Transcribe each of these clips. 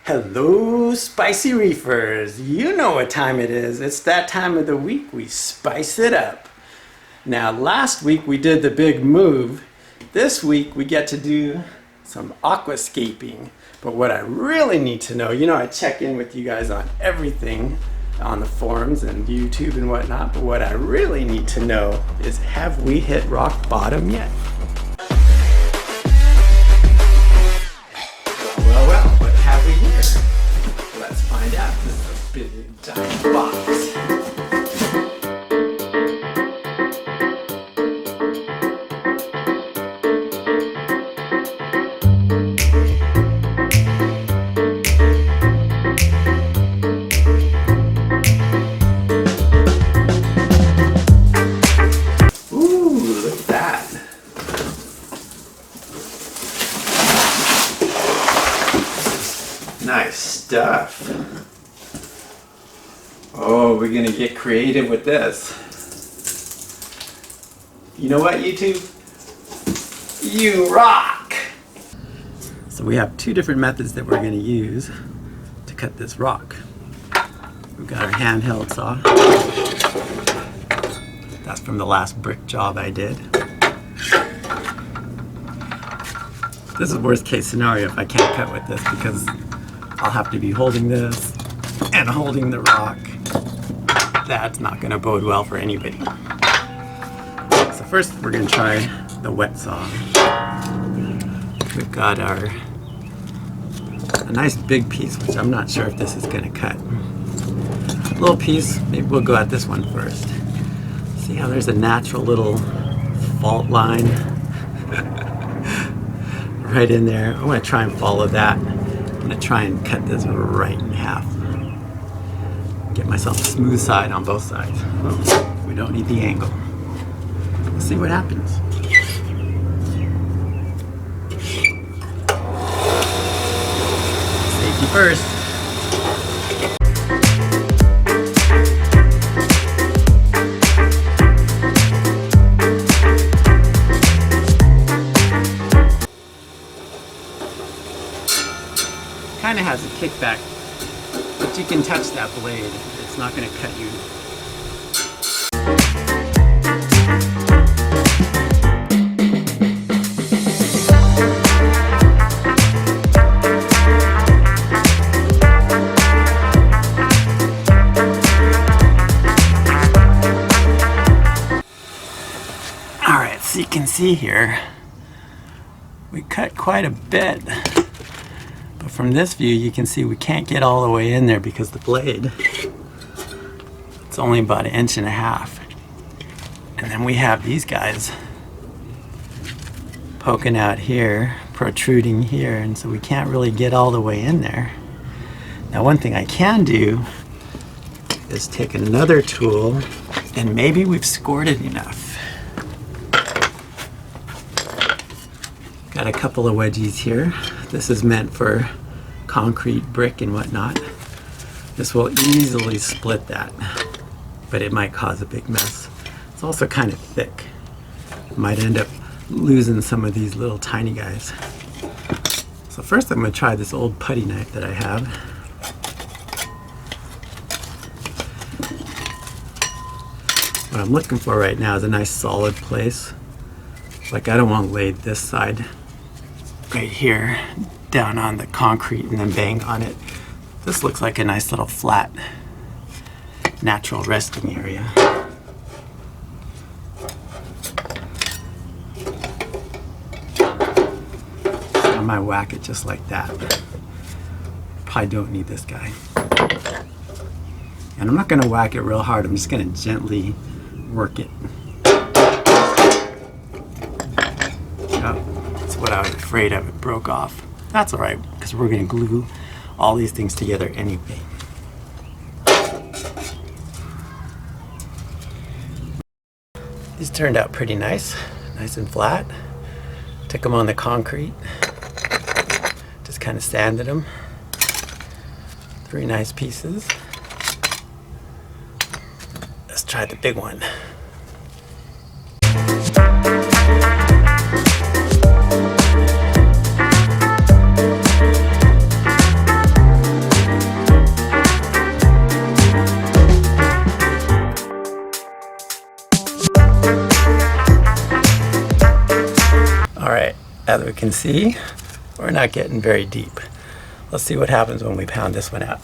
Hello, spicy reefers. You know what time it is. It's that time of the week we spice it up. Now, last week we did the big move. This week we get to do some aquascaping. But what I really need to know, I check in with you guys on everything on the forums and YouTube and whatnot, but what I really need to know is, have we hit rock bottom yet? Well, what have we here? Let's find out. This is a big giant box. Nice stuff. Oh, we're gonna get creative with this. You know what, YouTube? You rock! So we have two different methods that we're gonna use to cut this rock. We've got our handheld saw. That's from the last brick job I did. This is worst case scenario if I can't cut with this, because I'll have to be holding this and holding the rock. That's not going to bode well for anybody. So first we're going to try the wet saw. We've got a nice big piece, which I'm not sure if this is going to cut. A little piece, maybe we'll go at this one first. See how there's a natural little fault line right in there. I'm going to try and follow that. I'm going to try and cut this right in half. Get myself a smooth side on both sides. Oh, we don't need the angle. Let's see what happens. Safety first. Kind of has a kickback, but you can touch that blade. It's not going to cut you. All right, so you can see here, we cut quite a bit. But from this view, you can see we can't get all the way in there because the blade, it's only about 1.5 inches. And then we have these guys poking out here, protruding here, and so we can't really get all the way in there. Now, one thing I can do is take another tool, and maybe we've scored it enough. Got a couple of wedgies here. This is meant for concrete, brick, and whatnot. This will easily split that, but it might cause a big mess. It's also kind of thick. Might end up losing some of these little tiny guys. So first I'm going to try this old putty knife that I have. What I'm looking for right now is a nice solid place. Like, I don't want to lay this side right here down on the concrete and then bang on it. This looks like a nice little flat natural resting area. I might whack it just like that. Probably don't need this guy. And I'm not going to whack it real hard. I'm just going to gently work it. What I was afraid of, it broke off. That's all right, because we're going to glue all these things together anyway. These turned out pretty nice and flat. Took them on the concrete, just kind of sanded them. 3 nice pieces. Let's try the big one. As we can see, we're not getting very deep. Let's see what happens when we pound this one out.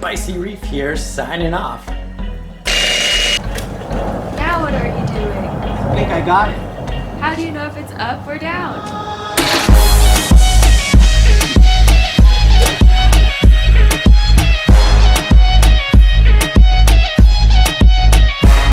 Spicy Reef here, signing off. Now what are you doing? I think I got it. How do you know if it's up or down?